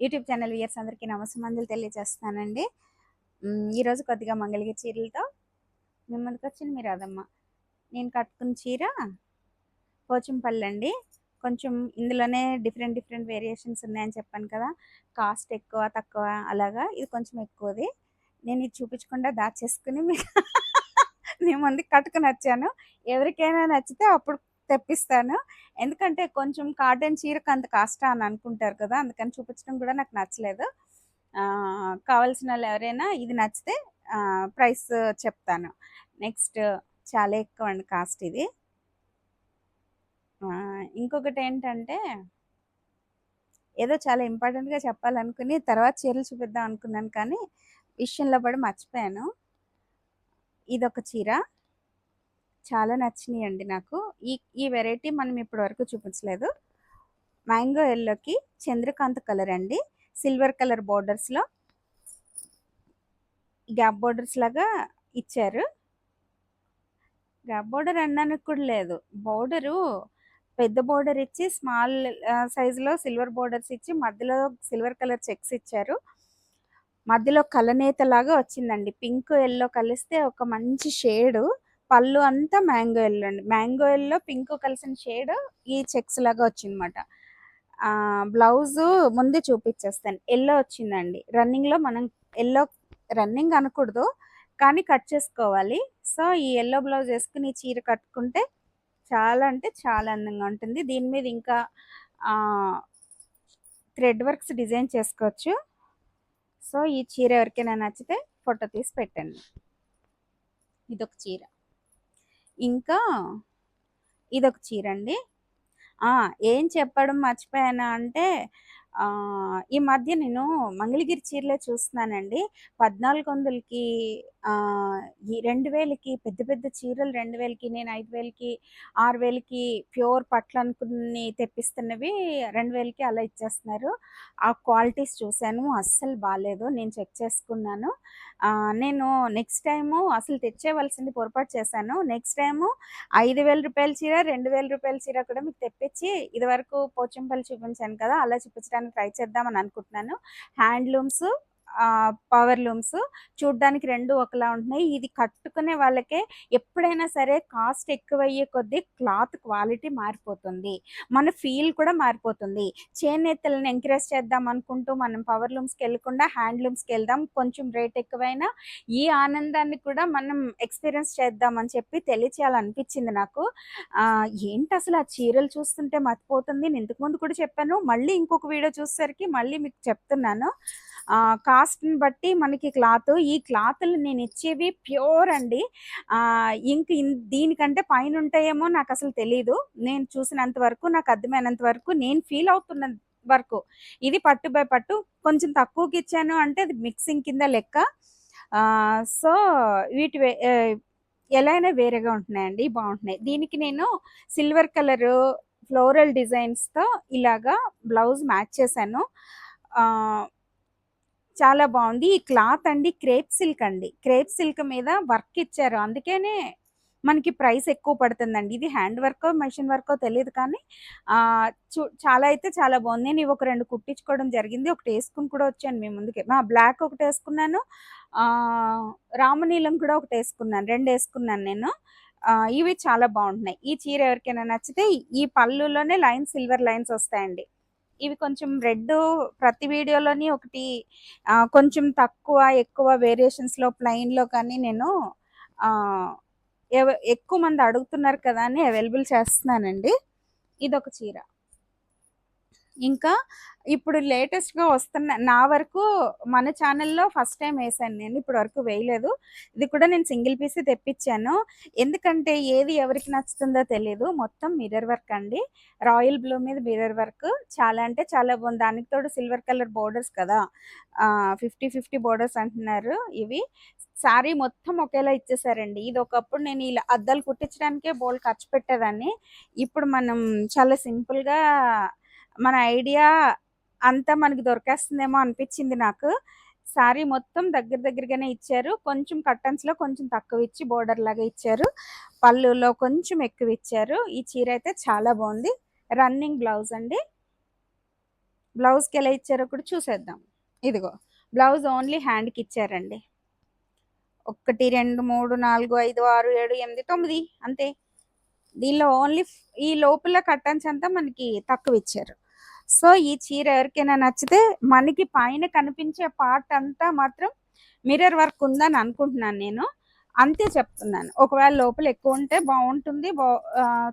YouTube channel viewers అందరికీ నమస్సుమంజలు తెలియజేస్తున్నానండి. ఈరోజు కొద్దిగా మంగళగిరి చీరలతో మీ ముందుకొచ్చింది మీ రాధమ్మ. నేను కట్టుకున్న చీర పోచంపల్లి. కొంచెం ఇందులోనే డిఫరెంట్ వేరియేషన్స్ ఉన్నాయని చెప్పాను కదా! కాస్ట్ ఎక్కువ, తక్కువ అలాగా. ఇది కొంచెం ఎక్కువది. నేను ఇది చూపించకుండా దాచేసుకొని మీ ముందుకు కట్టుకొనొచ్చాను. ఎవరికైనా నచ్చితే అప్పుడు తెప్పిస్తాను. ఎందుకంటే కొంచెం కాటన్ చీరకు అంత కాస్టా అని అనుకుంటారు కదా! అందుకని చూపించడం కూడా నాకు నచ్చలేదు. కావాల్సినోళ్ళు ఎవరైనా ఇది నచ్చితే ప్రైస్ చెప్తాను. నెక్స్ట్ చాలా ఎక్కువండి కాస్ట్ ఇది. ఇంకొకటేంటంటే ఏదో చాలా ఇంపార్టెంట్‌గా చెప్పాలనుకుని తర్వాత చీరలు చూపిద్దాం అనుకున్నాను కానీ విషయంలో పడి మర్చిపోయాను. ఇదొక చీర. చాలా నచ్చినియండి నాకు. ఈ వెరైటీ మనం ఇప్పటివరకు చూపించలేదు. మ్యాంగో యెల్లోకి చంద్రకాంత్ కలర్ అండి. సిల్వర్ కలర్ బోర్డర్స్‌లో గ్యాప్ బోర్డర్స్ లాగా ఇచ్చారు. గ్యాప్ బోర్డర్ అనడానికి కూడా లేదు. బోర్డరు పెద్ద బోర్డర్ ఇచ్చి స్మాల్ సైజులో సిల్వర్ బోర్డర్స్ ఇచ్చి మధ్యలో సిల్వర్ కలర్ చెక్స్ ఇచ్చారు. మధ్యలో కలనేతలాగా వచ్చిందండి. పింక్ యెల్లో కలిస్తే ఒక మంచి షేడు. పళ్ళు అంతా మ్యాంగో యెల్లో అండి. మ్యాంగో యెల్లో పింక్ కలిసిన షేడ్ ఈ చెక్స్ లాగా వచ్చిందన్నమాట. బ్లౌజు ముందే చూపించేస్తాను. యెల్లో వచ్చిందండి. రన్నింగ్‌లో మనం యెల్లో రన్నింగ్ అనకూడదు కానీ కట్ చేసుకోవాలి. సో ఈ యెల్లో బ్లౌజ్ వేసుకుని ఈ చీర కట్టుకుంటే చాలా అంటే చాలా అందంగా ఉంటుంది. దీని మీద ఇంకా థ్రెడ్ వర్క్స్ డిజైన్ చేసుకోవచ్చు. సో ఈ చీర ఎవరికైనా నచ్చితే ఫోటో తీసి పెట్టండి. ఇదొక చీర. ఇంకా ఇదొక చీర అండి. ఏం చెప్పడం మర్చిపోయానా అంటే ఈ మధ్య నేను మంగళగిరి చీరలే చూస్తున్నానండి. 1400కి ఈ 2000కి పెద్ద చీరలు 2000కి నేను 5000కి 6000కి ప్యూర్ పట్లు అనుకుని తెప్పిస్తున్నవి 2000కి అలా ఇచ్చేస్తున్నారు. ఆ క్వాలిటీస్ చూశాను. అస్సలు బాలేదు. నేను చెక్ చేసుకున్నాను. నేను నెక్స్ట్ టైము అసలు తెచ్చేవలసింది పొరపాటు చేశాను. నెక్స్ట్ టైము 5000 రూపాయల చీర, 2000 రూపాయల చీర కూడా మీకు తెప్పించి ఇదివరకు పోచంపల్లి చూపించాను కదా! అలా చూపించడానికి ట్రై చేద్దామని అనుకుంటున్నాను. హ్యాండ్లూమ్స్, పవర్ లూమ్స్ చూడ్డానికి 2 ఒకలా ఉంటున్నాయి. ఇది కట్టుకునే వాళ్ళకే ఎప్పుడైనా సరే కాస్ట్ ఎక్కువయ్యే కొద్దీ క్లాత్ క్వాలిటీ మారిపోతుంది. మన ఫీల్ కూడా మారిపోతుంది. చేనేతలను ఎంకరేజ్ చేద్దాం అనుకుంటూ మనం పవర్ లూమ్స్‌కి వెళ్ళకుండా హ్యాండ్లూమ్స్‌కి వెళ్దాం. కొంచెం రేట్ ఎక్కువైనా ఈ ఆనందాన్ని కూడా మనం ఎక్స్‌పీరియన్స్ చేద్దామని చెప్పి తెలియచేయాలనిపించింది నాకు. ఏంటసలు ఆ చీరలు చూస్తుంటే మతిపోతుంది. నేను ఇంతకుముందు కూడా చెప్పాను. మళ్ళీ ఇంకొక వీడియో చూసేసరికి మళ్ళీ మీకు చెప్తున్నాను. కాస్ట్‌ని బట్టి మనకి ఈ క్లాతులు నేను ఇచ్చేవి ప్యూర్ అండి. ఇంక దీనికంటే పైనుంటాయేమో నాకసలు తెలీదు. నేను చూసినంత వరకు, నాకు అర్థమైనంత వరకు, నేను ఫీల్ అవుతున్న వరకు. ఇది పట్టు బై పట్టు. కొంచెం తక్కువకిచ్చాను అంటే అది మిక్సింగ్ కింద లెక్క. సో వీటి ఎలా అయినా వేరేగా ఉంటున్నాయండి. బాగుంటున్నాయి. దీనికి నేను సిల్వర్ కలరు ఫ్లోరల్ డిజైన్స్‌తో ఇలాగా బ్లౌజ్ మ్యాచ్ చేశాను. చాలా బాగుంది. ఈ క్లాత్ అండి క్రేప్ సిల్క్ అండి. క్రేప్ సిల్క్ మీద వర్క్ ఇచ్చారు. అందుకనే మనకి ప్రైస్ ఎక్కువ పడుతుందండి. ఇది హ్యాండ్ వర్కో, మెషిన్ వర్కో తెలీదు కానీ చాలా అయితే చాలా బాగుంది. నేను ఇవి ఒక 2 కుట్టించుకోవడం జరిగింది. ఒకటి వేసుకుని కూడా వచ్చాను మీ ముందుకి. బ్లాక్ ఒకటి వేసుకున్నాను. రామనీలం కూడా ఒకటి వేసుకున్నాను. 2 వేసుకున్నాను నేను. ఇవి చాలా బాగుంటున్నాయి. ఈ చీర ఎవరికైనా నచ్చితే ఈ పళ్ళులోనే సిల్వర్ లైన్స్ వస్తాయండి. ఇవి కొంచెం రెడ్ ప్రతి వీడియోలోని ఒకటి కొంచెం తక్కువ ఎక్కువ వేరియేషన్స్‌లో ప్లెయిన్‌లో కానీ నేను ఎక్కువ మంది అడుగుతున్నారు కదా అని అవైలబుల్ చేస్తున్నానండి. ఇదొక చీర. ఇంకా ఇప్పుడు లేటెస్ట్‌గా వస్తున్న నా వరకు మన ఛానల్‌లో ఫస్ట్ టైం వేశాను నేను. ఇప్పటి వరకు వేయలేదు. ఇది కూడా నేను సింగిల్ పీసే తెప్పించాను. ఎందుకంటే ఏది ఎవరికి నచ్చుతుందో తెలీదు. మొత్తం మిర్రర్ వర్క్ అండి. రాయల్ బ్లూ మీద మిర్రర్ వర్క్ చాలా అంటే చాలా బాగుంది. దానికి తోడు సిల్వర్ కలర్ బోర్డర్స్ కదా! 50 బోర్డర్స్ అంటున్నారు ఇవి. శారీ మొత్తం ఒకేలా ఇచ్చేసారండి. ఇది ఒకప్పుడు నేను ఇలా అద్దాలు కుట్టించడానికే బోలెడు ఖర్చు పెట్టేదాన్ని. ఇప్పుడు మనం చాలా సింపుల్‌గా మన ఐడియా అంతా మనకి దొరికేస్తుందేమో అనిపించింది నాకు. శారీ మొత్తం దగ్గరగానే ఇచ్చారు. కొంచెం కర్టన్స్‌లో కొంచెం తక్కువ ఇచ్చి బోర్డర్ లాగా ఇచ్చారు. పళ్ళులో కొంచెం ఎక్కువ ఇచ్చారు. ఈ చీర అయితే చాలా బాగుంది. రన్నింగ్ బ్లౌజ్ అండి. బ్లౌజ్కి ఎలా ఇచ్చారో కూడా చూసేద్దాం. ఇదిగో బ్లౌజ్ ఓన్లీ హ్యాండ్కి ఇచ్చారండి. 1 2 3 4 5 6 7 8 9 అంతే. దీనిలో ఓన్లీ ఈ లోపల కట్టన్స్ అంతా మనకి తక్కువ ఇచ్చారు. సో ఈ చీర ఎవరికైనా నచ్చితే మనకి పైన కనిపించే పార్ట్ అంతా మాత్రం మిర్రర్ వర్క్ ఉందని అనుకుంటున్నాను నేను, అంతే చెప్తున్నాను. ఒకవేళ లోపల ఎక్కువ ఉంటే బాగుంటుంది,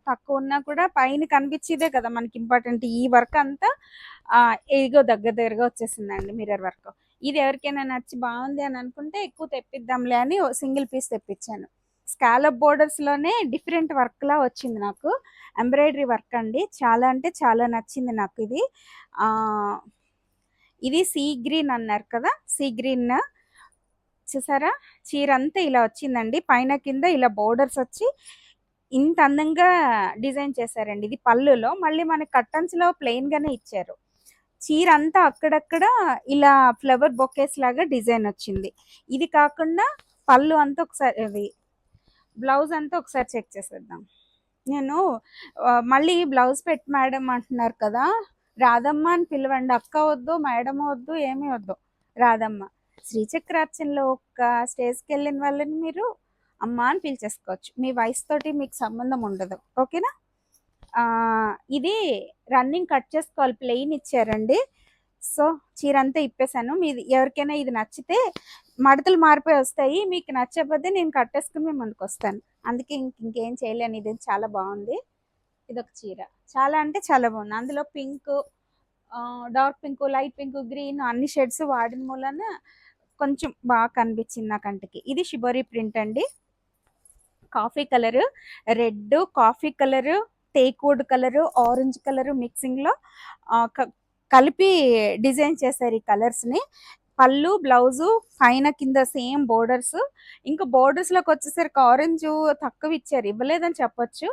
తక్కువ ఉన్నా కూడా పైన కనిపించేదే కదా మనకి ఇంపార్టెంట్. ఈ వర్క్ అంతా ఇదిగో దగ్గరగా వచ్చేసిందండి మిర్రర్ వర్క్. ఇది ఎవరికైనా నచ్చి బాగుంది అని అనుకుంటే ఎక్కువ తెప్పిద్దాంలే అని సింగిల్ పీస్ తెప్పించాను. స్కాలప్ బోర్డర్స్ లోనే డిఫరెంట్ వర్క్ లా వచ్చింది నాకు, ఎంబ్రాయిడరీ వర్క్ అండి. చాలా అంటే చాలా నచ్చింది నాకు ఇది. ఇది సీ గ్రీన్ అన్నారు కదా, సీ గ్రీన్ చూసారా, చీర అంతా ఇలా వచ్చిందండి. పైన కింద ఇలా బోర్డర్స్ వచ్చి ఇంత అందంగా డిజైన్ చేశారండి. ఇది పళ్ళులో, మళ్ళీ మన కట్టన్స్ లో ప్లెయిన్ గానే ఇచ్చారు. చీర అంతా అక్కడక్కడ ఇలా ఫ్లవర్ బొకేస్ లాగా డిజైన్ వచ్చింది. ఇది కాకుండా పళ్ళు అంతా ఒకసారి, అది బ్లౌజ్ అంతా ఒకసారి చెక్ చేసేద్దాం. నేను మళ్ళీ బ్లౌజ్ పెట్టి మేడం అంటున్నారు కదా, రాధమ్మ అని పిలవండి. అక్క వద్దు, మేడం వద్దు, ఏమీ వద్దు, రాధమ్మ. శ్రీచక్రార్చనలో ఒక్క స్టేజ్కి వెళ్ళిన వాళ్ళని మీరు అమ్మ అని పిలిచేసుకోవచ్చు. మీ వయసు తోటి మీకు సంబంధం ఉండదు, ఓకేనా. ఇది రన్నింగ్ కట్ చేసుకోవాలి, ప్లెయిన్ ఇచ్చారండి. సో చీర అంతా ఇప్పేసాను. మీది ఎవరికైనా ఇది నచ్చితే మడతలు మారిపోయి వస్తాయి, మీకు నచ్చకపోతే నేను కట్టేసుకుని మేము ముందుకు వస్తాను. అందుకే ఇంకేం చేయలేను. ఇది చాలా బాగుంది. ఇదొక చీర చాలా అంటే చాలా బాగుంది. అందులో pink, dark pink, light pink, green అన్ని షేడ్స్ వాడిన మూలన కొంచెం బాగా కనిపించింది నా కంటికి. ఇది షిబోరి ప్రింట్ అండి. Coffee colour, red, coffee colour, teakwood colour, orange colour మిక్సింగ్లో కలిపి డిజైన్ చేశారు ఈ కలర్స్ని. పళ్ళు, బ్లౌజు, పైన కింద సేమ్ బోర్డర్స్. ఇంకా బోర్డర్స్లోకి వచ్చేసరికి ఆరెంజ్ తక్కువ ఇచ్చారు, ఇవ్వలేదని చెప్పొచ్చు.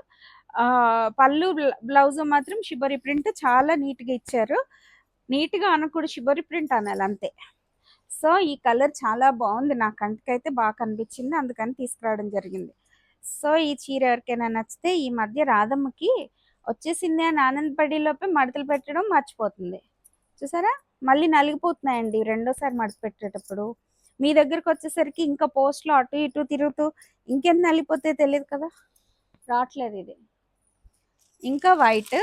పళ్ళు బ్లౌజు మాత్రం షిబోరి ప్రింట్ చాలా నీట్గా ఇచ్చారు. నీట్గా అనకూడదు, షిబోరి ప్రింట్ అనాలి అంతే. సో ఈ కలర్ చాలా బాగుంది, నా కంటికైతే బాగా కనిపించింది, అందుకని తీసుకురావడం జరిగింది. సో ఈ చీర ఎవరికైనా నచ్చితే, ఈ మధ్య రాధమ్మకి వచ్చేసింది అని ఆనందపడేలోపే మడతలు పెట్టడం మర్చిపోతుంది. చూసారా, మళ్ళీ నలిగిపోతున్నాయండి రెండోసారి మడత పెట్టేటప్పుడు. మీ దగ్గరకు వచ్చేసరికి ఇంకా పోస్ట్లో అటు ఇటు తిరుగుతూ ఇంకెంత నలిగిపోతే తెలియదు కదా, రావట్లేదు ఇది. ఇంకా white,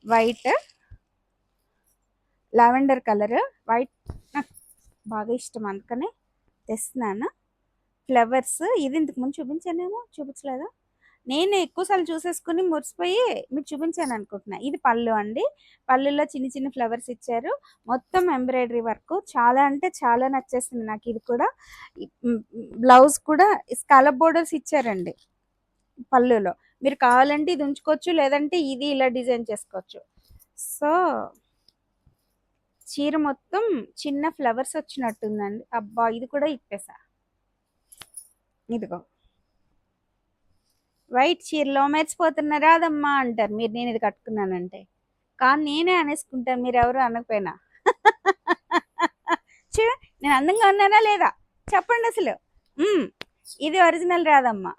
white lavender colour, white నాకు బాగా ఇష్టం అందుకనే తెస్తున్నాను. ఫ్లవర్స్, ఇది ఇంతకు ముందు చూపించానేమో, చూపించలేదా, నేను ఎక్కువసార్లు చూసేసుకుని మురిసిపోయి మీకు చూపించాను అనుకుంటున్నా. ఇది పళ్ళు అండి. పళ్ళులో చిన్న చిన్న ఫ్లవర్స్ ఇచ్చారు, మొత్తం ఎంబ్రాయిడరీ వర్క్. చాలా అంటే చాలా నచ్చేసింది నాకు ఇది కూడా. బ్లౌజ్ కూడా స్కాలప్ బోర్డర్స్ ఇచ్చారండి పళ్ళులో. మీరు కావాలంటే ఇది ఉంచుకోవచ్చు, లేదంటే ఇది ఇలా డిజైన్ చేసుకోవచ్చు. సో చీర మొత్తం చిన్న ఫ్లవర్స్ వచ్చినట్టుందండి. అబ్బా ఇది కూడా ఇప్పేసా. ఇదిగో వైట్ చీరలో మెరిచిపోతున్న రాదమ్మా అంటారు మీరు, నేను ఇది కట్టుకున్నానంటే. కానీ నేనే అనేసుకుంటాను, మీరు ఎవరు అనకపోయినా. చూడ, నేను అందంగా ఉన్నానా లేదా చెప్పండి అసలు. ఇది ఒరిజినల్ రాదమ్మా,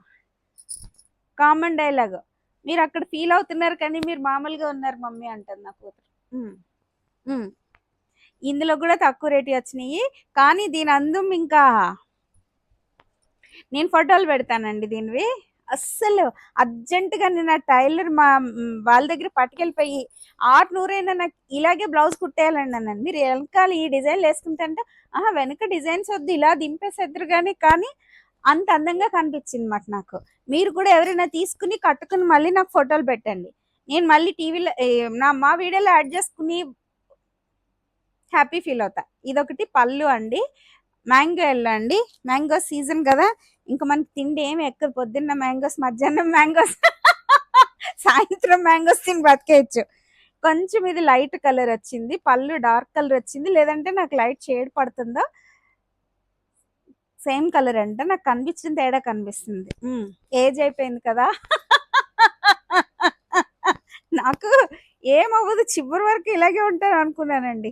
కామన్ డైలాగ్. మీరు అక్కడ ఫీల్ అవుతున్నారు కానీ మీరు మామూలుగా ఉన్నారు మమ్మీ అంటుంది నా కూతురు. ఇందులో కూడా తక్కువ రేటు వచ్చినాయి, కానీ దీని అందం ఇంకా నేను ఫోటోలు పెడతానండి దీనివి. అస్సలు అర్జెంటుగా నేను ఆ టైలర్ వాళ్ళ దగ్గర పట్టుకెళ్ళిపోయి 600 నాకు ఇలాగే బ్లౌజ్ కుట్టేయాలండి అన్నాను. మీరు వెనకాల ఈ డిజైన్లు వేసుకుంటే వెనక డిజైన్స్ వద్దు, ఇలా దింపేసేద్దరు కానీ అంత అందంగా కనిపించింది మాట నాకు. మీరు కూడా ఎవరైనా తీసుకుని కట్టుకుని మళ్ళీ నాకు ఫోటోలు పెట్టండి, నేను మళ్ళీ టీవీలో మా వీడియోలో యాడ్ చేసుకుని హ్యాపీ ఫీల్ అవుతా. ఇదొకటి పళ్ళు అండి. మ్యాంగో ఎల్లో అండి, మ్యాంగో సీజన్ కదా, ఇంకా మనకి తిండి ఏమి ఎక్కదు. పొద్దున్న మ్యాంగోస్, మధ్యాహ్నం మ్యాంగోస్, సాయంత్రం మ్యాంగోస్ తిని బతికేయచ్చు. కొంచెం ఇది లైట్ కలర్ వచ్చింది, పళ్ళు డార్క్ కలర్ వచ్చింది, లేదంటే నాకు లైట్ షేడ్ పడుతుందో. సేమ్ కలర్ అంటే నాకు కనిపించిన తేడా కనిపిస్తుంది. ఏజ్ అయిపోయింది కదా, నాకు ఏమవ్వదు, చివరి వరకు ఇలాగే ఉంటాను అనుకున్నానండి,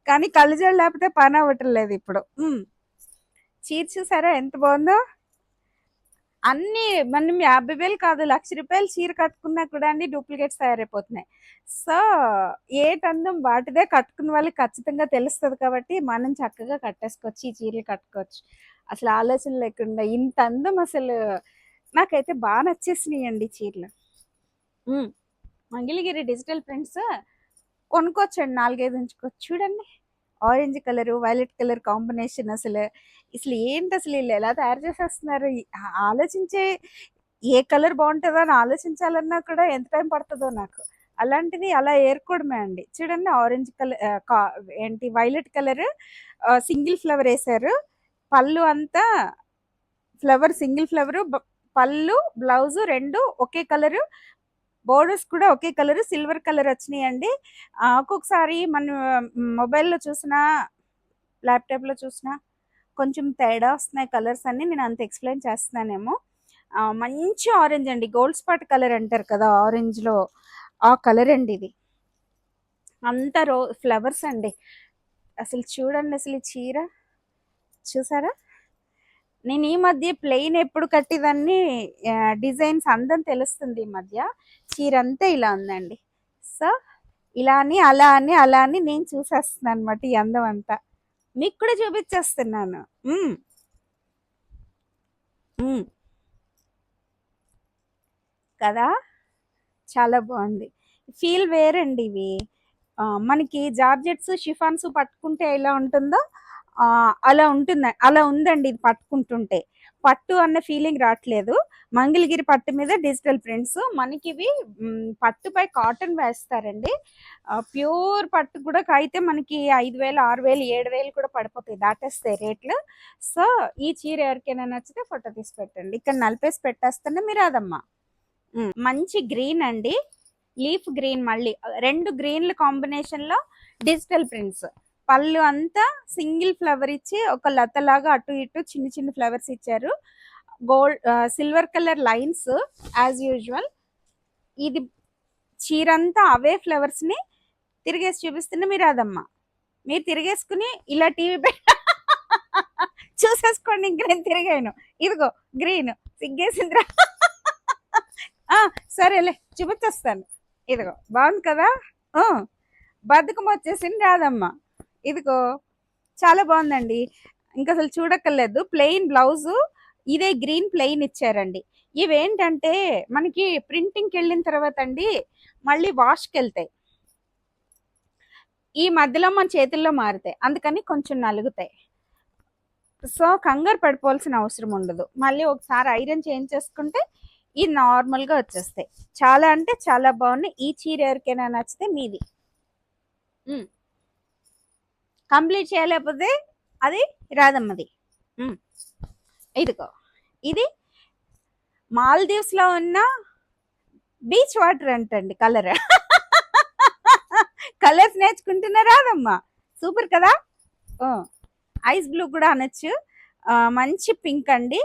కానీ కళ్ళజోడు లేకపోతే పని అవ్వటం లేదు ఇప్పుడు. చీర చూసారా ఎంత బాగుందో. అన్ని మనం 50,000 కాదు, 1,00,000 చీర కట్టుకున్నా కూడా అండి డూప్లికేట్స్ తయారైపోతున్నాయి. సో ఏటి అందం వాటిదే, కట్టుకున్న వాళ్ళకి ఖచ్చితంగా తెలుస్తుంది కాబట్టి మనం చక్కగా కట్టేసుకోవచ్చు, ఈ చీరలు కట్టుకోవచ్చు అసలు ఆలోచన లేకుండా. ఇంత అందం అసలు నాకైతే బాగా నచ్చేసినాయండి చీరలు. మంగళగిరి డిజిటల్ ప్రింట్స్ కొనుక్కోవచ్చండి, 4-5 ఉంచుకోవచ్చు. చూడండి orange colour violet colour combination, అసలు అసలు ఏంటి అసలు వీళ్ళు ఎలా తయారు చేసేస్తున్నారు. ఆలోచించే ఏ కలర్ బాగుంటుందో అని ఆలోచించాలన్నా కూడా ఎంత టైం పడుతుందో నాకు. అలాంటిది అలా ఏరుకోవడమే అండి. చూడండి ఆరెంజ్ కలర్ ఏంటి వైలెట్ కలర్ సింగిల్ ఫ్లవర్ వేసారు. పళ్ళు అంతా ఫ్లవర్, సింగిల్ ఫ్లవరు, పళ్ళు బ్లౌజు రెండు ఒకే కలరు, బోర్డర్స్ కూడా ఒకే కలర్ సిల్వర్ కలర్ వచ్చినాయండి. ఒక్కొక్కసారి మన మొబైల్లో చూసినా ల్యాప్టాప్లో చూసినా కొంచెం తేడా వస్తున్నాయి కలర్స్ అన్ని, నేను అంత ఎక్స్ప్లెయిన్ చేస్తున్నానేమో. మంచి ఆరెంజ్ అండి, గోల్డ్ స్పాట్ కలర్ అంటారు కదా ఆరెంజ్లో, ఆ కలర్ అండి ఇది. అంతా ఫ్లవర్స్ అండి. అసలు చూడండి అసలు ఈ చీర చూసారా. నేను ఈ మధ్య ప్లెయిన్ ఎప్పుడు కట్టేదాన్ని, డిజైన్స్ అందం తెలుస్తుంది ఈ మధ్య. చీర అంతా ఇలా ఉందండి. సో ఇలా అని అలా అని అలా అని నేను చూసేస్తున్నాను అనమాట ఈ అందం అంతా, మీకు కూడా చూపించేస్తున్నాను. కదా చాలా బాగుంది, ఫీల్ వేరండి ఇవి. మనకి జార్జెట్స్ షిఫాన్స్ పట్టుకుంటే ఎలా ఉంటుందో అలా ఉంటుంది, అలా ఉందండి ఇది పట్టుకుంటుంటే. పట్టు అన్న ఫీలింగ్ రావట్లేదు. మంగళగిరి పట్టు మీద డిజిటల్ ప్రింట్స్ మనకి ఇవి. పట్టుపై కాటన్ వేస్తారండి. ప్యూర్ పట్టు కూడా అయితే మనకి 5,000, 6,000, 7,000 కూడా పడిపోతాయి, దాటేస్తాయి రేట్లు. సో ఈ చీర ఎవరికైనా నచ్చితే ఫోటో తీసి పెట్టండి. ఇక్కడ నలిపేసి పెట్టేస్తేనే మీరు అదమ్మా. మంచి గ్రీన్ అండి, లీఫ్ గ్రీన్, మళ్ళీ 2 గ్రీన్ల కాంబినేషన్ లో డిజిటల్ ప్రింట్స్. పళ్ళు అంతా సింగిల్ ఫ్లవర్ ఇచ్చి ఒక లతలాగా అటు ఇటు చిన్న చిన్న ఫ్లవర్స్ ఇచ్చారు. Gold silver colour lines as usual. ఇది చీరంతా అవే ఫ్లవర్స్ ని తిరిగేసి చూపిస్తున్నా మీరు అదమ్మా. మీరు తిరిగేసుకుని ఇలా టీవీ చూసేసుకోండి. ఇంక నేను తిరిగాను, ఇదిగో గ్రీన్ సిగ్గేసిందిరా. సరేలే చూపించేస్తాను. ఇదిగో బాగుంది కదా, బతుకం వచ్చేసింది రాదమ్మా. ఇదిగో చాలా బాగుందండి, ఇంకా అసలు చూడక్కర్లేదు. ప్లెయిన్ బ్లౌజు ఇదే గ్రీన్ ప్లెయిన్ ఇచ్చారండి. ఇవేంటంటే మనకి ప్రింటింగ్కి వెళ్ళిన తర్వాత అండి మళ్ళీ వాష్కి వెళ్తాయి, ఈ మధ్యలో మన చేతుల్లో మారుతాయి, అందుకని కొంచెం నలుగుతాయి. సో కంగారు పడిపోవాల్సిన అవసరం ఉండదు. మళ్ళీ ఒకసారి ఐరన్ చేంజ్ చేసుకుంటే ఇది నార్మల్గా వచ్చేస్తాయి. చాలా అంటే చాలా బాగున్నాయి. ఈ చీర ఎవరికైనా నచ్చితే మీది. కంప్లీట్ చేయలేకపోతే అది రాదమ్మది. ఇదిగో ఇది మాల్దీవ్స్ లో ఉన్న బీచ్ వాటర్ అంటండి కలర్. కలర్స్ నేర్చుకుంటున్నా రాదమ్మా, సూపర్ కదా. ఐస్ బ్లూ కూడా అనొచ్చు. మంచి పింక్ అండి,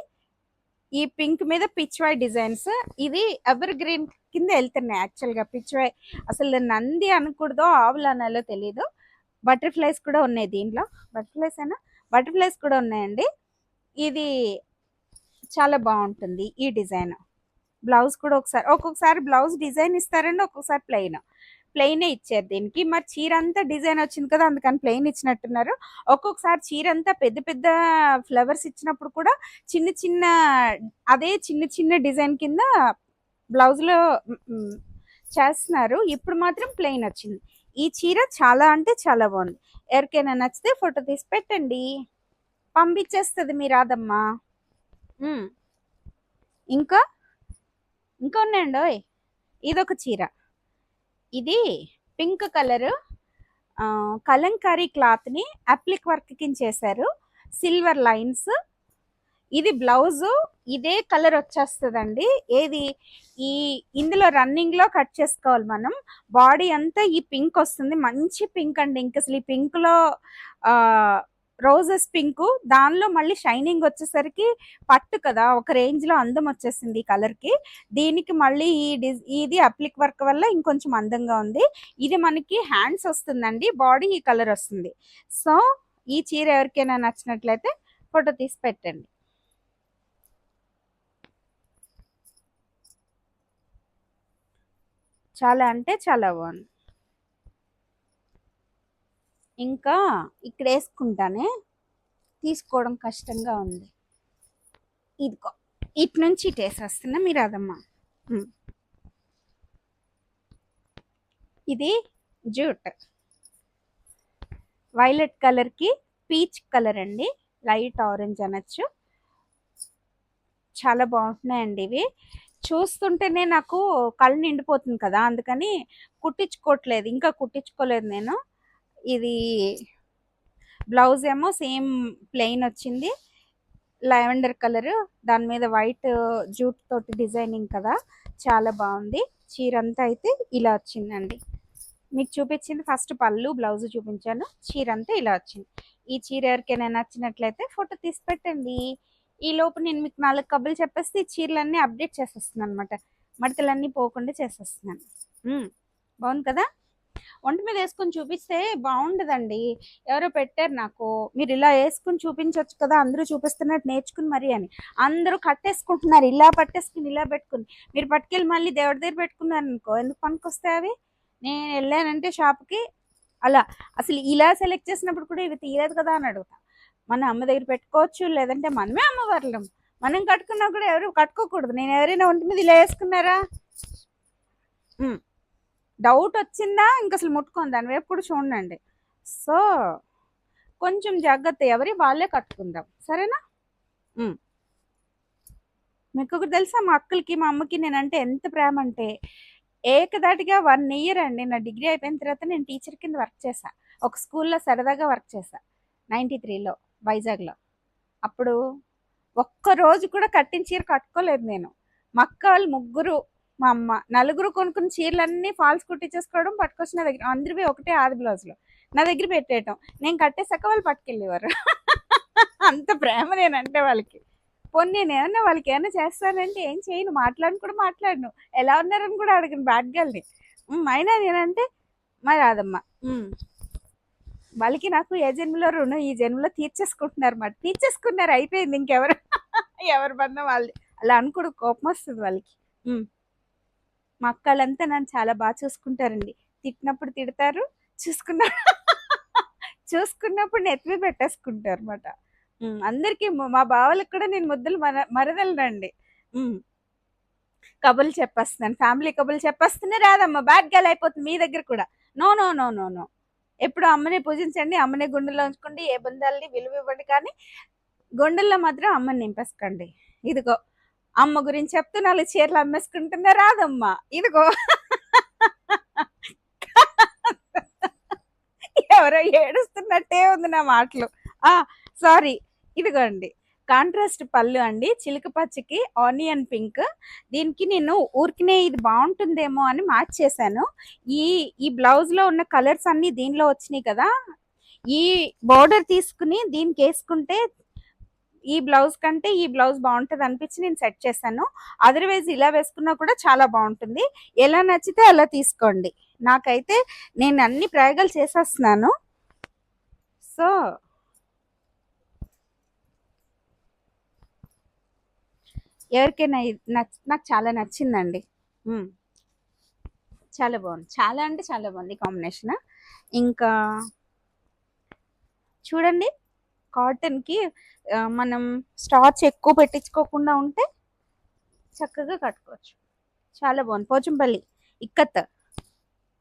ఈ పింక్ మీద పిచ్వాయ్ డిజైన్స్. ఇది ఎవర్ గ్రీన్ కింద వెళ్తున్నాయి యాక్చువల్గా. పిచ్వాయ్ అసలు నంది అనకూడదో ఆవులు అనాలో తెలీదు. బటర్ఫ్లైస్ కూడా ఉన్నాయి దీంట్లో, బటర్ఫ్లైస్ కూడా ఉన్నాయండి. ఇది చాలా బాగుంటుంది ఈ డిజైన్. బ్లౌజ్ కూడా ఒక్కొక్కసారి బ్లౌజ్ డిజైన్ ఇస్తారండి, ఒక్కొక్కసారి ప్లెయినే ఇచ్చారు దీనికి. మరి చీర అంతా డిజైన్ వచ్చింది కదా అందుకని ప్లెయిన్ ఇచ్చినట్టున్నారు. ఒక్కొక్కసారి చీర అంతా పెద్ద పెద్ద ఫ్లవర్స్ ఇచ్చినప్పుడు కూడా చిన్న చిన్న అదే చిన్న చిన్న డిజైన్ కింద బ్లౌజ్లో చేస్తున్నారు. ఇప్పుడు మాత్రం ప్లెయిన్ వచ్చింది. ఈ చీర చాలా అంటే చాలా బాగుంది. ఎవరికైనా నచ్చితే ఫోటో తీసి పెట్టండి, పంపించేస్తుంది మీ రాదమ్మా. ఇంకా ఉన్నాయండి. ఇదొక చీర, ఇది పింక్ కలర్ కలంకారీ క్లాత్ని అప్లిక్ వర్క్ కింద చేశారు, సిల్వర్ లైన్స్. ఇది బ్లౌజు ఇదే కలర్ వచ్చేస్తుందండి. ఏది ఇందులో రన్నింగ్లో కట్ చేసుకోవాలి మనం. బాడీ అంతా ఈ పింక్ వస్తుంది, మంచి పింక్ అండి. ఇంక అసలు ఈ పింక్లో రోజెస్ పింక్, దానిలో మళ్ళీ షైనింగ్ వచ్చేసరికి పట్టు కదా ఒక రేంజ్లో అందం వచ్చేసింది ఈ కలర్కి. దీనికి మళ్ళీ ఇది అప్లిక్ వర్క్ వల్ల ఇంకొంచెం అందంగా ఉంది. ఇది మనకి హ్యాండ్స్ వస్తుందండి, బాడీ ఈ కలర్ వస్తుంది. సో ఈ చీర ఎవరికైనా నచ్చినట్లయితే ఫోటో తీసి పెట్టండి. చాలా అంటే చాలా బాగుంది. ఇంకా ఇక్కడ వేసుకుంటానే తీసుకోవడం కష్టంగా ఉంది. ఇదిగో ఇటు నుంచి ఇటు వేసేస్తున్నా మీరు అదమ్మా. ఇది జూట్ వైలెట్ కలర్కి పీచ్ కలర్ అండి, లైట్ ఆరెంజ్ అనొచ్చు. చాలా బాగుంటున్నాయండి ఇవి. చూస్తుంటేనే నాకు కళ్ళు నిండిపోతుంది కదా, అందుకని కుట్టించుకోవట్లేదు, ఇంకా కుట్టించుకోలేదు నేను. ఇది బ్లౌజ్ ఏమో సేమ్ ప్లెయిన్ వచ్చింది, లావెండర్ కలర్, దాని మీద వైట్ జూట్ తోటి డిజైనింగ్ కదా, చాలా బాగుంది. చీర అంతా అయితే ఇలా వచ్చిందండి. మీకు చూపించింది ఫస్ట్ పళ్ళు బ్లౌజ్ చూపించాను, చీర అంతా ఇలా వచ్చింది. ఈ చీర ఎవరికైనా నచ్చినట్లయితే ఫోటో తీసి పెట్టండి. ఈ లోపు నేను మీకు 4 కబుర్లు చెప్పేస్తే ఈ చీరలన్నీ అప్డేట్ చేసేస్తున్నాను అనమాట, మడతలన్నీ పోకుండా చేసేస్తున్నాను. బాగుంది కదా. ఒంటి మీద వేసుకొని చూపిస్తే బాగుండదండి, ఎవరో పెట్టారు నాకు, మీరు ఇలా వేసుకుని చూపించవచ్చు కదా, అందరూ చూపిస్తున్నట్టు నేర్చుకుని మరి అని. అందరూ కట్టేసుకుంటున్నారు, ఇలా పట్టేసుకుని ఇలా పెట్టుకుని. మీరు పట్టుకెళ్ళి మళ్ళీ దేవుడి దగ్గర పెట్టుకున్నారు అనుకో, ఎందుకు పనికొస్తాయి అవి. నేను వెళ్ళానంటే షాప్కి అలా, అసలు ఇలా సెలెక్ట్ చేసినప్పుడు కూడా ఇవి తీయలేదు కదా అని అడుగుతా. మన అమ్మ దగ్గర పెట్టుకోవచ్చు, లేదంటే మనమే అమ్మవార్లం, మనం కట్టుకున్నా కూడా ఎవరు కట్టుకోకూడదు. నేను ఎవరైనా ఒంటి మీద ఇలా వేసుకున్నారా, డౌట్ వచ్చిందా ఇంక అసలు ముట్టుకోండి, దాని వైపు కూడా చూడండి. సో కొంచెం జాగ్రత్త, ఎవరి వాళ్ళే కట్టుకుందాం, సరేనా. మీకు ఒకటి తెలుసా, మా అక్కలకి మా అమ్మకి నేనంటే ఎంత ప్రేమ అంటే, ఏకదాటిగా 1 ఇయర్ అండి, నా డిగ్రీ అయిపోయిన తర్వాత నేను టీచర్ కింద వర్క్ చేశా. ఒక స్కూల్లో సరదాగా వర్క్ చేశా 93లో వైజాగ్లో. అప్పుడు ఒక్కరోజు కూడా కట్టిన చీర కట్టుకోలేదు నేను. మా అక్క వాళ్ళు 3, మా అమ్మ 4 కొనుక్కున్న చీరలన్నీ ఫాల్స్ కుట్టించేసుకోవడం, పట్టుకొచ్చి నా దగ్గర, అందరివి ఒకటే ఆది బ్లౌజ్లో నా దగ్గర పెట్టేయటం, నేను కట్టేసాక వాళ్ళు పట్టుకెళ్ళేవారు. అంత ప్రేమ నేనంటే వాళ్ళకి. పోనీ నేను ఏమన్నా వాళ్ళకి ఏమన్నా చేస్తానంటే ఏం చేయను, మాట్లాడను కూడా మాట్లాడను, ఎలా ఉన్నారని కూడా అడగను, బ్యాడ్ గర్ల్ని. అయినా నేనంటే మరి రాదమ్మా. వాళ్ళకి నాకు ఏ జన్మలో రుణం ఈ జన్మలో తీర్చేసుకుంటున్నారు మాట, తీర్చేసుకున్నారు, అయిపోయింది, ఇంకెవరు ఎవరు బంధం వాళ్ళు. అలా అనుకోడు, కోపం వస్తుంది వాళ్ళకి. మా అక్కలంతా నన్ను చాలా బాగా చూసుకుంటారండి. తిట్టినప్పుడు తిడతారు, చూసుకున్నప్పుడు నెత్తిమీద పెట్టేసుకుంటారు అనమాట. అందరికీ మా బావలకు కూడా నేను ముద్దులు మరదలనండి. కబుర్లు చెప్పేస్తున్నాను, ఫ్యామిలీ కబుర్లు చెప్పేస్తూనే రాదమ్మా, బ్యాడ్ గర్ల్ అయిపోతుంది మీ దగ్గర కూడా. No no no no no, ఎప్పుడు అమ్మనే పూజించండి, అమ్మనే గుండెల్లో ఉంచుకోండి, ఏ బంధాలని విలువ ఇవ్వండి, కానీ గుండెల్లో మాత్రం అమ్మని నింపేసుకోండి. ఇదిగో అమ్మ గురించి చెప్తూ 4 చీరలు అమ్మేసుకుంటున్నా రాదమ్మా, ఇదిగో ఎవరో ఏడుస్తున్నట్టే ఉంది నా మాటలు. సారీ, ఇదిగోండి కాంట్రాస్ట్ పళ్ళు అండి, చిలుక పచ్చకి ఆనియన్ పింక్. దీనికి నేను ఊరికినే ఇది బాగుంటుందేమో అని మ్యాచ్ చేశాను. ఈ ఈ బ్లౌజ్లో ఉన్న కలర్స్ అన్నీ దీనిలో వచ్చినాయి కదా, ఈ బార్డర్ తీసుకుని దీనికి వేసుకుంటే ఈ బ్లౌజ్ కంటే ఈ బ్లౌజ్ బాగుంటుంది అనిపించి నేను సెట్ చేశాను. అదర్వైజ్ ఇలా వేసుకున్నా కూడా చాలా బాగుంటుంది, ఎలా నచ్చితే అలా తీసుకోండి. నాకైతే నేను అన్ని ప్రయోగాలు చేసేస్తున్నాను. సో ఎవరికైనా నాకు చాలా నచ్చిందండి, చాలా బాగుంది, చాలా అంటే చాలా బాగుంది కాంబినేషన్. ఇంకా చూడండి, కాటన్కి మనం స్టార్చ్ ఎక్కువ పెట్టించుకోకుండా ఉంటే చక్కగా కట్టుకోవచ్చు. చాలా బాగుంది, పోచంపల్లి ఇక్కత్,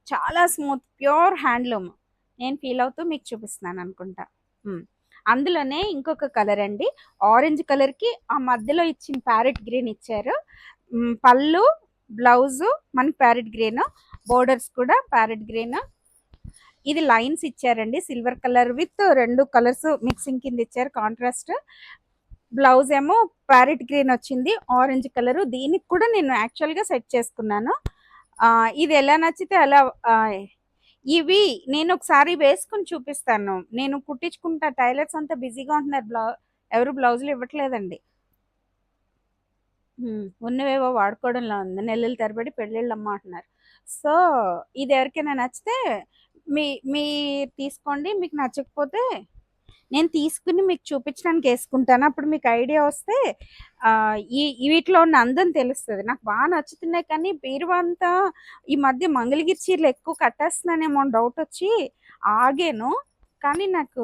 చాలా స్మూత్, ప్యూర్ హ్యాండ్లూమ్. నేను ఫీల్ అవుతూ మీకు చూపిస్తున్నాను అనుకుంటా. అందులోనే ఇంకొక కలర్ అండి, ఆరెంజ్ కలర్కి ఆ మధ్యలో ఇచ్చిన ప్యారెట్ గ్రీన్ ఇచ్చారు. పళ్ళు బ్లౌజు మనకి ప్యారెట్ గ్రీన్, బోర్డర్స్ కూడా ప్యారెట్ గ్రీన్. ఇది లైన్స్ ఇచ్చారండి, silver colour with 2 colours mixing కింద ఇచ్చారు, కాంట్రాస్ట్. బ్లౌజ్ ఏమో ప్యారెట్ గ్రీన్ వచ్చింది, ఆరెంజ్ కలర్. దీనికి కూడా నేను యాక్చువల్గా సెట్ చేసుకున్నాను. ఇది ఎలా నచ్చితే అలా. ఇవి నేను ఒకసారి వేసుకుని చూపిస్తాను, నేను కుట్టించుకుంటా, టైలర్స్ అంతా బిజీగా ఉంటున్నారు, ఎవరు బ్లౌజులు ఇవ్వట్లేదండి. ఉన్నవేవో వాడుకోవడంలో ఉంది, నెలలు తరబడి పెళ్ళిళ్ళు అమ్మ అంటున్నారు. సో ఇది ఎవరికైనా నచ్చితే మీ తీసుకోండి, మీకు నచ్చకపోతే నేను తీసుకుని మీకు చూపించడానికి వేసుకుంటాను. అప్పుడు మీకు ఐడియా వస్తే వీటిలో ఉన్న అందం తెలుస్తుంది. నాకు బాగా నచ్చుతున్నాయి, కానీ బీరువా అంతా ఈ మధ్య మంగళగిరి చీరలు ఎక్కువ కట్టేస్తున్నానేమో డౌట్ వచ్చి ఆగాను. కానీ నాకు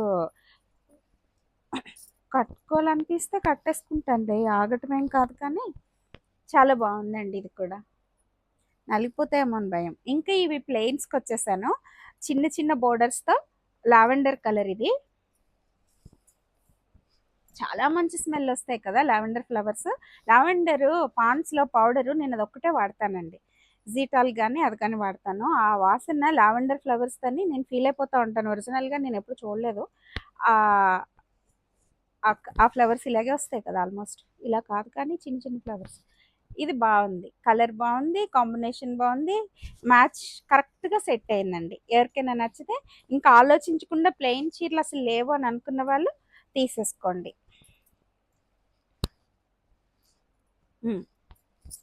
కట్టుకోవాలనిపిస్తే కట్టేసుకుంటానులే, ఆగటం ఏం కాదు. కానీ చాలా బాగుందండి ఇది కూడా. నలిగిపోతాయేమో అని భయం. ఇంకా ఇవి ప్లెయిన్స్కి వచ్చేసాను, చిన్న చిన్న బోర్డర్స్తో. లావెండర్ కలర్ ఇది. చాలా మంచి స్మెల్ వస్తాయి కదా లావెండర్ ఫ్లవర్స్. లావెండర్ పాండ్స్లో పౌడరు నేను అదొక్కటే వాడతానండి. జీటాల్ కానీ అది కానీ వాడతాను. ఆ వాసన లావెండర్ ఫ్లవర్స్ అని నేను ఫీల్ అయిపోతూ ఉంటాను. ఒరిజినల్గా నేను ఎప్పుడు చూడలేదు. ఆ ఫ్లవర్స్ ఇలాగే వస్తాయి కదా, ఆల్మోస్ట్ ఇలా కాదు కానీ చిన్న చిన్న ఫ్లవర్స్. ఇది బాగుంది, కలర్ బాగుంది, కాంబినేషన్ బాగుంది, మ్యాచ్ కరెక్ట్గా సెట్ అయిందండి. ఎవరికైనా నచ్చితే ఇంకా ఆలోచించకుండా ప్లెయిన్ చీరలు అసలు లేవు అని అనుకున్న వాళ్ళు తీసేసుకోండి.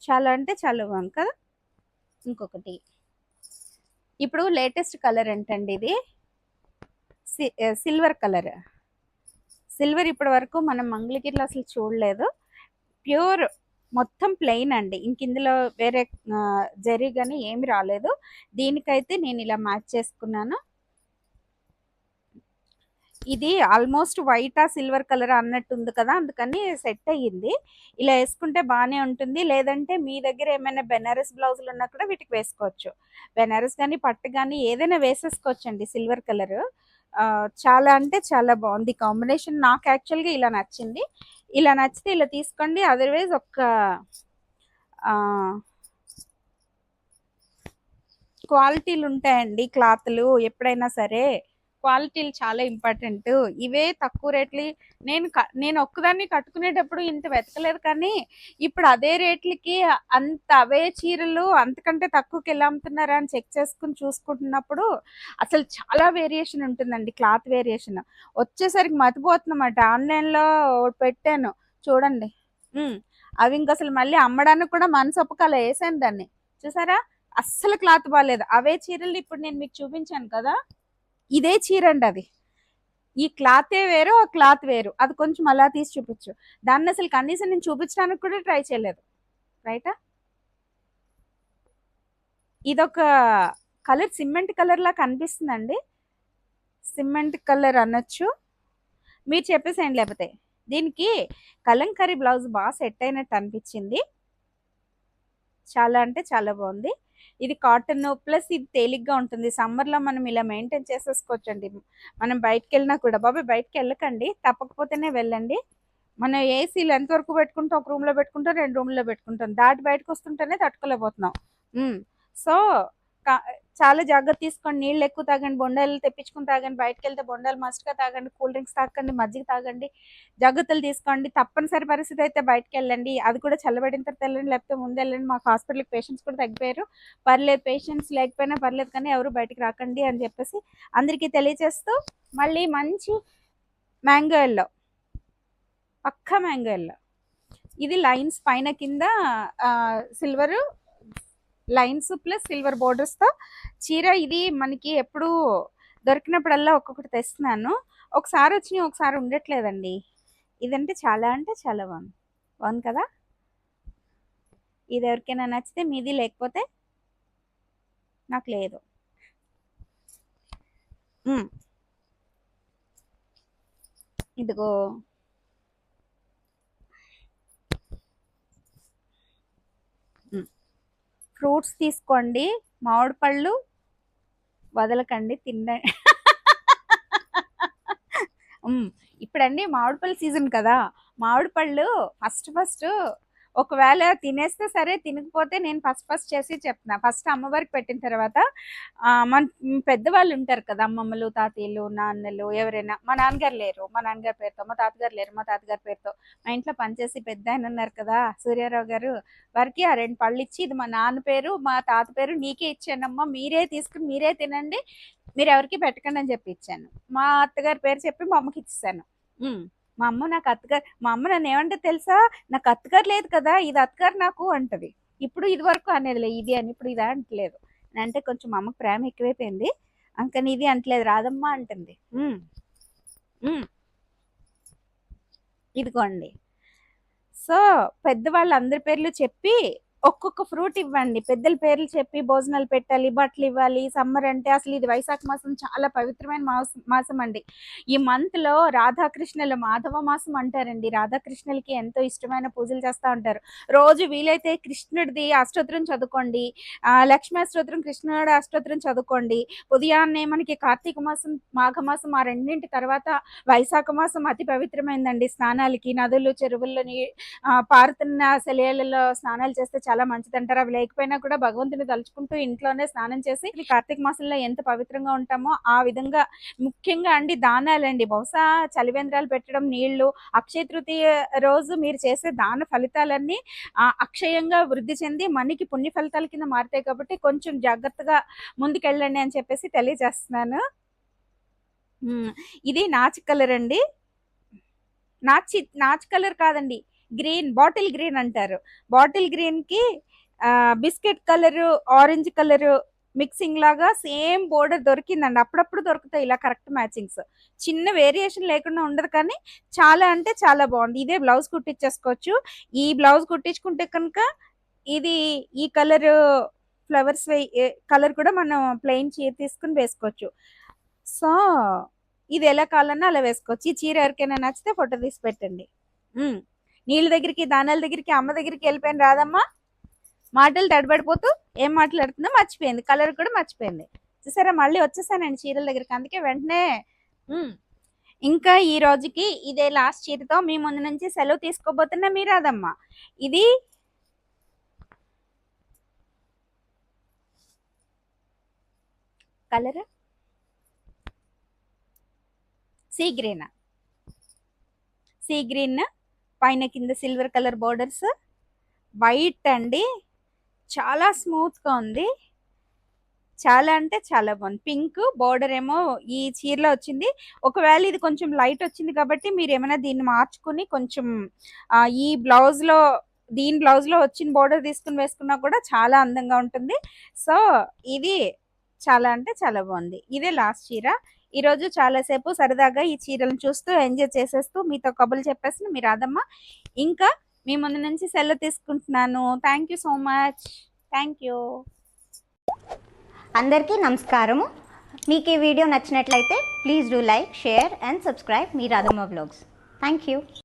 చాలా అంటే చాలా బాగుంది కదా. ఇంకొకటి ఇప్పుడు లేటెస్ట్ కలర్ ఏంటండి, ఇది సిల్వర్ కలర్. సిల్వర్ ఇప్పటి వరకు మనం మంగళగిరిలో అసలు చూడలేదు. ప్యూర్ మొత్తం ప్లెయిన్ అండి, ఇంక ఇందులో వేరే జరీ కానీ ఏమి రాలేదు. దీనికైతే నేను ఇలా మ్యాచ్ చేసుకున్నాను. ఇది ఆల్మోస్ట్ వైట్ సిల్వర్ కలర్ అన్నట్టు ఉంది కదా, అందుకని సెట్ అయ్యింది. ఇలా వేసుకుంటే బాగానే ఉంటుంది. లేదంటే మీ దగ్గర ఏమైనా బెనారస్ బ్లౌజులు ఉన్నా కూడా వీటికి వేసుకోవచ్చు. బెనారస్ కానీ పట్టు కానీ ఏదైనా వేసేసుకోవచ్చు అండి. సిల్వర్ కలర్ చాలా అంటే చాలా బాగుంది కాంబినేషన్. నాకు యాక్చువల్గా ఇలా నచ్చింది. ఇలా నచ్చితే ఇలా తీసుకోండి. అదర్వైజ్ క్వాలిటీలు ఉంటాయండి క్లాత్లు. ఎప్పుడైనా సరే క్వాలిటీలు చాలా ఇంపార్టెంట్. ఇవే తక్కువ రేట్లు. నేను ఒక్కదాన్ని కట్టుకునేటప్పుడు ఇంత వెతకలేదు, కానీ ఇప్పుడు అదే రేట్లకి అవే చీరలు అంతకంటే తక్కువకి ఎలా అమ్ముతున్నారా అని చెక్ చేసుకుని చూసుకుంటున్నప్పుడు అసలు చాలా వేరియేషన్ ఉంటుందండి. క్లాత్ వేరియేషన్ వచ్చేసరికి మతిపోతుందన్నమాట. ఆన్లైన్లో పెట్టాను చూడండి, అవి ఇంక అసలు మళ్ళీ అమ్మడానికి కూడా మనసు ఒప్పకలా వేసాను దాన్ని. చూసారా, అస్సలు క్లాత్ బాగాలేదు. అవే చీరలు ఇప్పుడు నేను మీకు చూపించాను కదా, ఇదే చీర అండి అది. ఈ క్లాతే వేరు, ఆ క్లాత్ వేరు. అది కొంచెం అలా తీసి చూపించు. దాన్ని అసలు కనీసం నేను చూపించడానికి కూడా ట్రై చేయలేదు. రైటా, ఇదొక కలర్ సిమెంట్ కలర్ లా కనిపిస్తుందండి. సిమెంట్ కలర్ అనొచ్చు, మీరు చెప్పేసేయండి. లేకపోతే దీనికి కలంకరీ బ్లౌజ్ బాగా సెట్ అయినట్టు అనిపించింది. చాలా అంటే చాలా బాగుంది. ఇది కాటన్ ప్లస్ ఇది తేలిగ్గా ఉంటుంది. సమ్మర్లో మనం ఇలా మెయింటైన్ చేసేసుకోవచ్చు అండి. మనం బయటకు వెళ్ళినా కూడా, బాబాయ్ బయటకు వెళ్ళకండి, తప్పకపోతేనే వెళ్ళండి. మనం ఏసీలు ఎంతవరకు పెట్టుకుంటాం, ఒక రూమ్లో పెట్టుకుంటాం, 2 రూమ్లో పెట్టుకుంటాం, దాటి బయటకు వస్తుంటేనే తట్టుకోలేకపోతున్నాం. సో చాలా జాగ్రత్త తీసుకోండి. నీళ్ళు ఎక్కువ తాగండి, బొండాలు తెప్పించుకుని తాగండి, బయటకు వెళ్తే బొండాలు మస్ట్గా తాగండి, కూల్ డ్రింక్స్ తాగండి, మజ్జిగ తాగండి, జాగ్రత్తలు తీసుకోండి. తప్పనిసరి పరిస్థితి అయితే బయటకు వెళ్ళండి, అది కూడా చల్లబడిన తర్వాత వెళ్ళండి, లేకపోతే ముందు వెళ్ళండి. మాకు హాస్పిటల్కి పేషెంట్స్ కూడా తగ్గిపోయారు. పర్లేదు, పేషెంట్స్ లేకపోయినా పర్లేదు, కానీ ఎవరు బయటికి రాకండి అని చెప్పేసి అందరికీ తెలియజేస్తూ, మళ్ళీ మంచి మ్యాంగో ఎల్లో, పక్కా మ్యాంగో ఎల్లో. ఇది లైన్స్ పైన కింద సిల్వర్ లైన్స్ ప్లస్ సిల్వర్ బోర్డర్స్తో చీర. ఇది మనకి ఎప్పుడు దొరికినప్పుడల్లా ఒక్కొక్కటి తెస్తున్నాను. ఒకసారి వచ్చినాయి, ఒకసారి ఉండట్లేదండి. ఇదంటే చాలా అంటే చాలా బాగుంది కదా. ఇది ఎవరికైనా నచ్చితే మీది, లేకపోతే నాకు లేదు. ఇదిగో ఫ్రూట్స్ తీసుకోండి, మామిడి పళ్ళు వదలకండి, తినండి. ఇప్పుడండి మామిడి పళ్ళు సీజన్ కదా. మామిడి పళ్ళు ఫస్ట్ ఒకవేళ తినేస్తే సరే, తినకపోతే నేను ఫస్ట్ చేసి చెప్తున్నా. ఫస్ట్ అమ్మవారికి పెట్టిన తర్వాత మన పెద్దవాళ్ళు ఉంటారు కదా, అమ్మమ్మలు, తాతయ్యలు, నాన్నలు, ఎవరైనా. మా నాన్నగారు లేరు, మా నాన్నగారి పేరుతో. మా తాతగారు లేరు, మా తాతగారి పేరుతో. మా ఇంట్లో పనిచేసి పెద్ద ఆయన ఉన్నారు కదా, సూర్యారావు గారు, వారికి ఆ 2 పళ్ళు ఇచ్చి, ఇది మా నాన్న పేరు, మా తాత పేరు నీకే ఇచ్చానమ్మా, మీరే తీసుకుని మీరే తినండి, మీరు ఎవరికి పెట్టకండి అని చెప్పి ఇచ్చాను. మా అత్తగారి పేరు చెప్పి మా అమ్మకి ఇచ్చేసాను. మా అమ్మ నాకు అత్తగారు, మా అమ్మ నన్ను ఏమంటే తెలుసా, నాకు అత్తగారు లేదు కదా, ఇది అత్తగారు నాకు అంటది. ఇప్పుడు ఇది వరకు అనేదిలే ఇది అని, ఇప్పుడు ఇది అంటలేదు. అంటే కొంచెం మా అమ్మకి ప్రేమ ఎక్కువైపోయింది, అందుకని ఇది అంటలేదు, రాదమ్మా అంటుంది. ఇదిగోండి. సో పెద్దవాళ్ళు అందరి పేర్లు చెప్పి ఒక్కొక్క ఫ్రూట్ ఇవ్వండి. పెద్దల పేర్లు చెప్పి భోజనాలు పెట్టాలి, బట్టలు ఇవ్వాలి. సమ్మర్ అంటే అసలు ఇది వైశాఖ మాసం చాలా పవిత్రమైన మాసం అండి. ఈ మంత్లో రాధాకృష్ణుల మాధవ మాసం అంటారండి. రాధాకృష్ణులకి ఎంతో ఇష్టమైన పూజలు చేస్తూ ఉంటారు. రోజు వీలైతే కృష్ణుడిది అష్టోత్తరం చదువుకోండి, లక్ష్మీ అష్టోత్తరం, కృష్ణుడి అష్టోత్తరం చదువుకోండి. ఉదయాన్నే మనకి కార్తీక మాసం, మాఘమాసం ఆ రెండింటి తర్వాత వైశాఖ మాసం అతి పవిత్రమైందండి. స్నానాలకి నదులు, చెరువుల్లోని పారుతున్న సెలయేళ్లలో స్నానాలు చేస్తే చాలా మంచిదంటారు. అవి లేకపోయినా కూడా భగవంతుని తలుచుకుంటూ ఇంట్లోనే స్నానం చేసి కార్తీక మాసంలో ఎంత పవిత్రంగా ఉంటామో ఆ విధంగా ముఖ్యంగా అండి దానాలండి. బహుశా చలివేంద్రాలు పెట్టడం, నీళ్లు, అక్షయ తృతీయ రోజు మీరు చేసే దాన ఫలితాలన్నీ అక్షయంగా వృద్ధి చెంది మనకి పుణ్య ఫలితాల కింద మారుతాయి. కాబట్టి కొంచెం జాగ్రత్తగా ముందుకెళ్ళండి అని చెప్పేసి తెలియజేస్తున్నాను. ఇది నాచు కలర్ అండి. నాచ్ కలర్ కాదండి, గ్రీన్, బాటిల్ గ్రీన్ అంటారు. బాటిల్ గ్రీన్ కి biscuit colour, orange colour mixing లాగా సేమ్ బోర్డర్ దొరికిందండి. అప్పుడప్పుడు దొరుకుతాయి ఇలా కరెక్ట్ మ్యాచింగ్స్. చిన్న వేరియేషన్ లేకుండా ఉండదు, కానీ చాలా అంటే చాలా బాగుంది. ఇదే బ్లౌజ్ కుట్టించేసుకోవచ్చు. ఈ బ్లౌజ్ కుట్టించుకుంటే కనుక ఇది ఈ కలర్ ఫ్లవర్స్ కలర్ కూడా మనం ప్లెయిన్ చీర తీసుకుని వేసుకోవచ్చు. సో ఇది ఎలా కావాలన్నా అలా వేసుకోవచ్చు. ఈ చీర ఎవరికైనా నచ్చితే ఫోటో తీసి పెట్టండి. నీళ్ళ దగ్గరికి, దానాల దగ్గరికి, అమ్మ దగ్గరికి వెళ్ళిపోయిన రాదమ్మా మాటలు తడబడిపోతూ ఏం మాట్లాడుతుందో మర్చిపోయింది, కలర్ కూడా మర్చిపోయింది. చూసారా, మళ్ళీ వచ్చేసానండి చీరల దగ్గరికి. అందుకే వెంటనే ఇంకా ఈ రోజుకి ఇదే లాస్ట్ చీరతో మీ ముందు నుంచి సెలవు తీసుకోబోతున్నా మీ రాదమ్మా. ఇది కలర్ సీ గ్రీన్ పైన కింద సిల్వర్ కలర్ బోర్డర్స్, వైట్ అండి, చాలా స్మూత్గా ఉంది. చాలా అంటే చాలా బాగుంది. పింక్ బోర్డర్ ఏమో ఈ చీరలో వచ్చింది. ఒకవేళ ఇది కొంచెం లైట్ వచ్చింది కాబట్టి మీరు ఏమైనా దీన్ని మార్చుకుని కొంచెం ఈ దీని బ్లౌజ్లో వచ్చిన బోర్డర్ తీసుకుని వేసుకున్నా కూడా చాలా అందంగా ఉంటుంది. సో ఇది చాలా అంటే చాలా బాగుంది. ఇదే లాస్ట్ చీర. ఈరోజు చాలాసేపు సరదాగా ఈ చీరలను చూస్తూ ఎంజాయ్ చేసేస్తూ మీతో కబుర్లు చెప్పేసి మీ రాదమ్మ ఇంకా మీ ముందు నుంచి సెలవు తీసుకుంటున్నాను. Thank you so much. Thank you. అందరికీ నమస్కారము. మీకు ఈ వీడియో నచ్చినట్లయితే please do like, share and subscribe me Radhamma vlogs. Thank you.